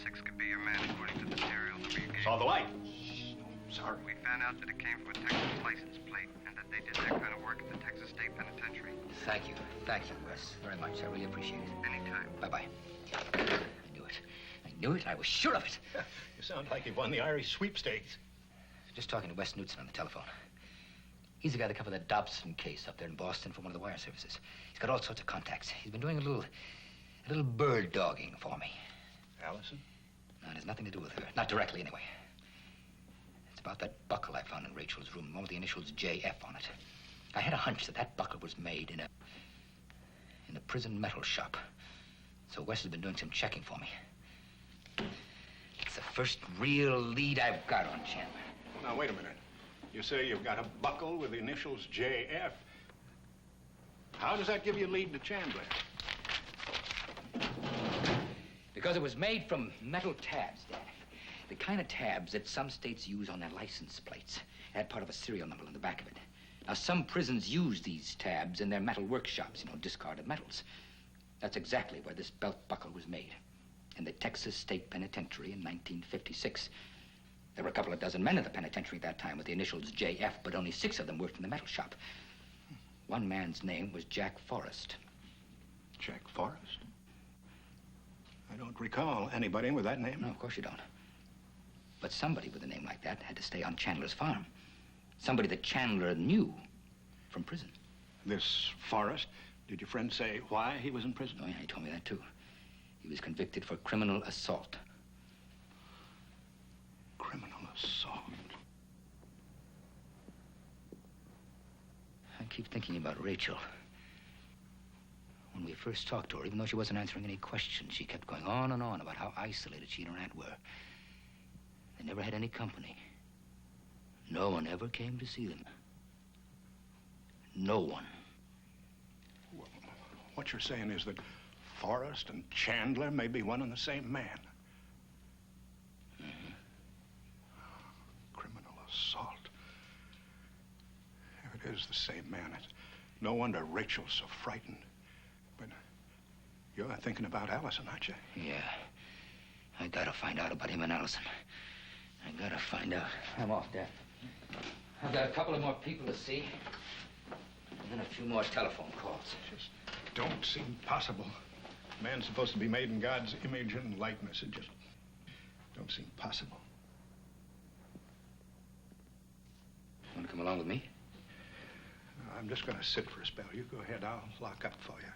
6 could be your man according to the serial number you gave. Saw the light. Sorry. We found out that it came from a Texas license plate and that they did that kind of work at the Texas State Penitentiary. Thank you. Thank you, Wes, very much. I really appreciate it. Anytime. Bye-bye. I knew it. I knew it. I was sure of it. You sound like you've won the Irish sweepstakes. Just talking to Wes Knutson on the telephone. He's the guy that covered that Dobson case up there in Boston for one of the wire services. He's got all sorts of contacts. He's been doing a little bird dogging for me. Allison? No, it has nothing to do with her. Not directly, anyway. It's about that buckle I found in Rachel's room, one with the initials JF on it. I had a hunch that buckle was made in a prison metal shop. So Wes has been doing some checking for me. It's the first real lead I've got on Chandler. Now, wait a minute. You say you've got a buckle with the initials JF. How does that give you a lead to Chandler? Because it was made from metal tabs, Dad. The kind of tabs that some states use on their license plates. It had part of a serial number on the back of it. Now, some prisons use these tabs in their metal workshops, discarded metals. That's exactly where this belt buckle was made. In the Texas State Penitentiary in 1956. There were a couple of dozen men in the penitentiary at that time with the initials JF, but only 6 of them worked in the metal shop. One man's name was Jack Forrest. Jack Forrest? I don't recall anybody with that name. No, of course you don't. But somebody with a name like that had to stay on Chandler's farm. Somebody that Chandler knew from prison. This Forrest, did your friend say why he was in prison? Oh, yeah, he told me that, too. He was convicted for criminal assault. Criminal assault? I keep thinking about Rachel. When we first talked to her, even though she wasn't answering any questions, she kept going on and on about how isolated she and her aunt were. They never had any company. No one ever came to see them. No one. Well, what you're saying is that Forrest and Chandler may be one and the same man. Mm-hmm. Criminal assault. If it is the same man, it's no wonder Rachel's so frightened. But you're thinking about Allison, aren't you? Yeah. I gotta find out about him and Allison. I gotta find out. I'm off, Dad. I've got a couple of more people to see. And then a few more telephone calls. Just don't seem possible. Man's supposed to be made in God's image and likeness. It just don't seem possible. Want to come along with me? I'm just gonna sit for a spell. You go ahead. I'll lock up for you.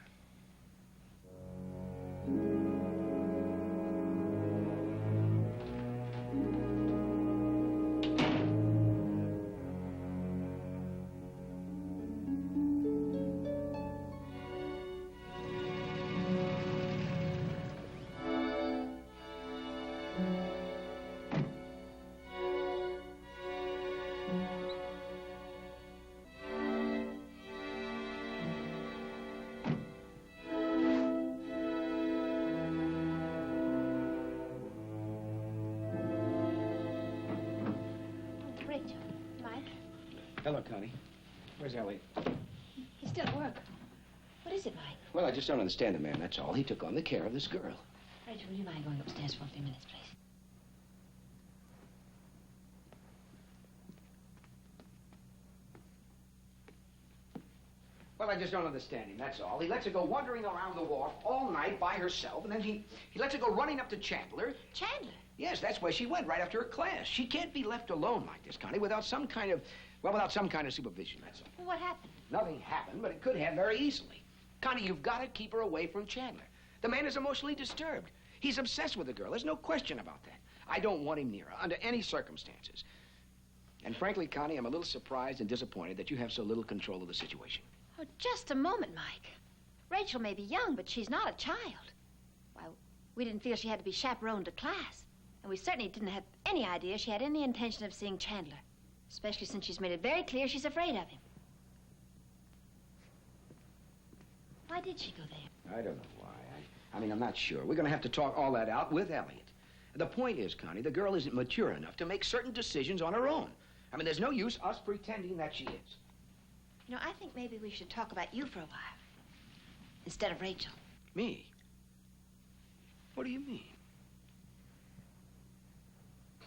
Hello, Connie. Where's Elliot? He's still at work. What is it, Mike? Well, I just don't understand the man, that's all. He took on the care of this girl. Rachel, would you mind going upstairs for a few minutes, please? Well, I just don't understand him, that's all. He lets her go wandering around the wharf all night by herself, and then he lets her go running up to Chandler. Chandler? Yes, that's where she went, right after her class. She can't be left alone like this, Connie, without some kind of supervision, that's all. Well, what happened? Nothing happened, but it could have very easily. Connie, you've got to keep her away from Chandler. The man is emotionally disturbed. He's obsessed with the girl. There's no question about that. I don't want him near her under any circumstances. And frankly, Connie, I'm a little surprised and disappointed that you have so little control of the situation. Oh, just a moment, Mike. Rachel may be young, but she's not a child. Why, we didn't feel she had to be chaperoned to class. And we certainly didn't have any idea she had any intention of seeing Chandler. Especially since she's made it very clear she's afraid of him. Why did she go there? I don't know why. I mean, I'm not sure. We're going to have to talk all that out with Elliot. The point is, Connie, the girl isn't mature enough to make certain decisions on her own. I mean, there's no use us pretending that she is. You know, I think maybe we should talk about you for a while. Instead of Rachel. Me? What do you mean?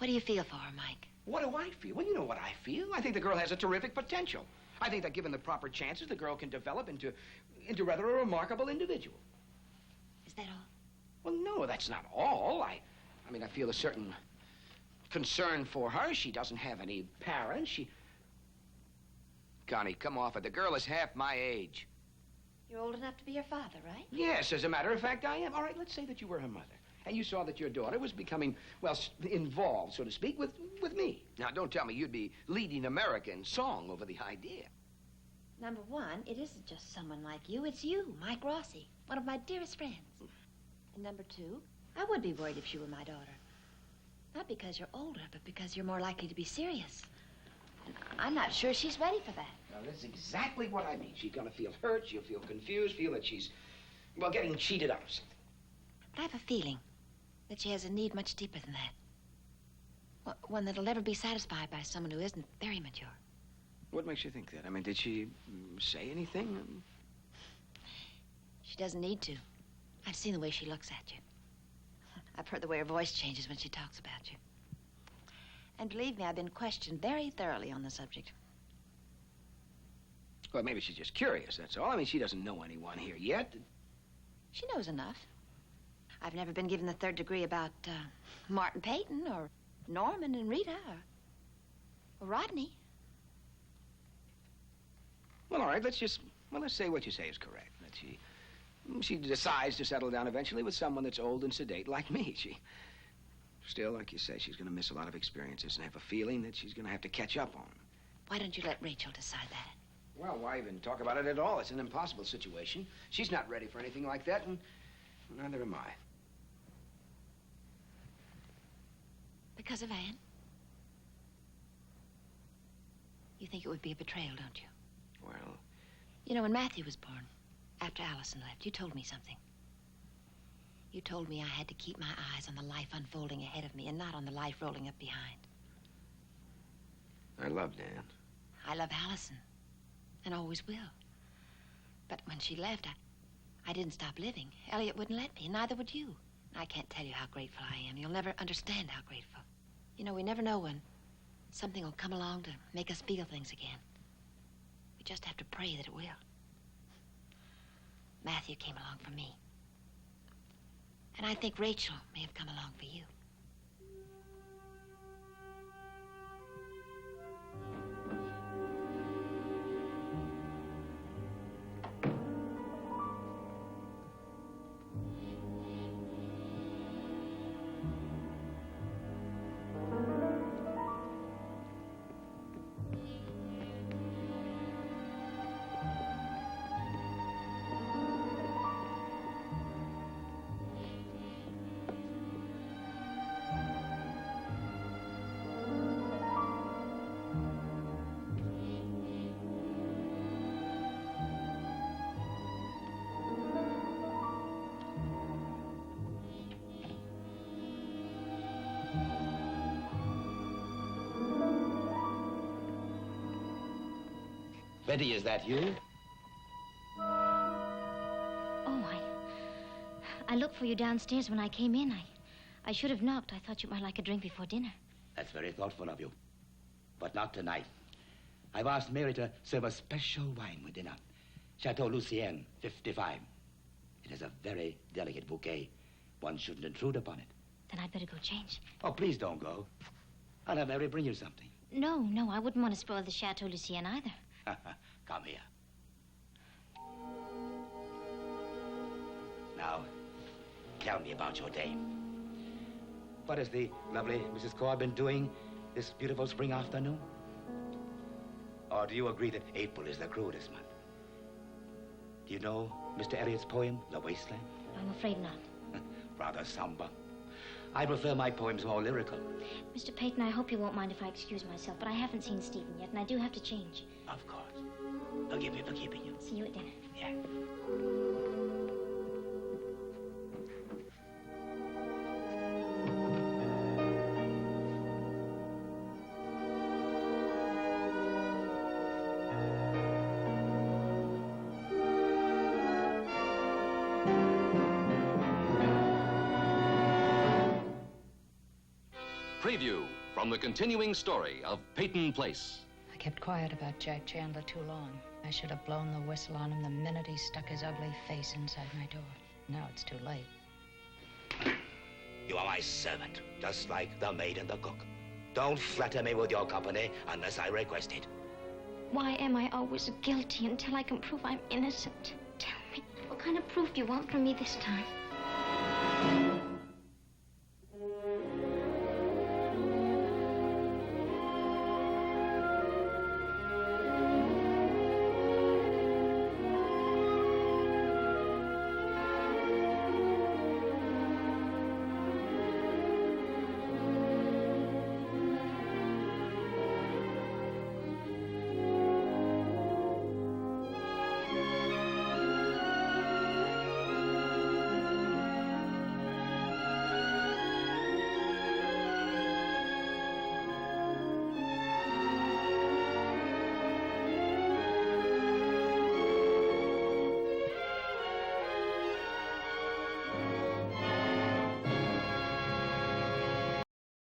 What do you feel for her, Mike? What do I feel? Well, you know what I feel. I think the girl has a terrific potential. I think that given the proper chances, the girl can develop into rather a remarkable individual. Is that all? Well, no, that's not all. I mean, I feel a certain concern for her. She doesn't have any parents. Connie, come off it. The girl is half my age. You're old enough to be her father, right? Yes, as a matter of fact, I am. All right, let's say that you were her mother. And you saw that your daughter was becoming, well, involved, so to speak, with me. Now, don't tell me you'd be leading America in song over the idea. Number one, it isn't just someone like you. It's you, Mike Rossi, one of my dearest friends. And number two, I would be worried if she were my daughter. Not because you're older, but because you're more likely to be serious. And I'm not sure she's ready for that. Now, that's exactly what I mean. She's going to feel hurt. She'll feel confused, feel that she's, well, getting cheated out of something. But I have a feeling that she has a need much deeper than that. One that'll never be satisfied by someone who isn't very mature. What makes you think that? I mean, did she say anything? She doesn't need to. I've seen the way she looks at you. I've heard the way her voice changes when she talks about you. And believe me, I've been questioned very thoroughly on the subject. Well, maybe she's just curious, that's all. I mean, she doesn't know anyone here yet. She knows enough. I've never been given the third degree about Martin Peyton or Norman and Rita or Rodney. Well, all right, let's say what you say is correct. That she decides to settle down eventually with someone that's old and sedate like me. Still, like you say, she's going to miss a lot of experiences and have a feeling that she's going to have to catch up on. Why don't you let Rachel decide that? Well, why even talk about it at all? It's an impossible situation. She's not ready for anything like that, and neither am I. Because of Anne? You think it would be a betrayal, don't you? Well... You know, when Matthew was born, after Allison left, you told me something. You told me I had to keep my eyes on the life unfolding ahead of me and not on the life rolling up behind. I loved Anne. I love Allison, and always will. But when she left, I didn't stop living. Elliot wouldn't let me, and neither would you. I can't tell you how grateful I am. You'll never understand how grateful. You know, we never know when something will come along to make us feel things again. We just have to pray that it will. Matthew came along for me. And I think Rachel may have come along for you. Betty, is that you? Oh, I looked for you downstairs when I came in. I should have knocked. I thought you might like a drink before dinner. That's very thoughtful of you. But not tonight. I've asked Mary to serve a special wine with dinner. Chateau Lucien, 55. It is a very delicate bouquet. One shouldn't intrude upon it. Then I'd better go change. Oh, please don't go. I'll have Mary bring you something. No, I wouldn't want to spoil the Chateau Lucien either. Come here. Now, tell me about your day. What has the lovely Mrs. Corbin doing this beautiful spring afternoon? Or do you agree that April is the crudest month? Do you know Mr. Elliot's poem, The Wasteland? I'm afraid not. Rather somber. I prefer my poems more lyrical. Mr. Peyton, I hope you won't mind if I excuse myself, but I haven't seen Stephen yet, and I do have to change. Of course. Forgive me for keeping you. See you at dinner. Yeah. preview from the continuing story of Peyton Place. I kept quiet about Jack Chandler too long. I should have blown the whistle on him the minute he stuck his ugly face inside my door. Now it's too late. You are my servant, just like the maid and the cook. Don't flatter me with your company unless I request it. Why am I always guilty until I can prove I'm innocent? Tell me, what kind of proof do you want from me this time?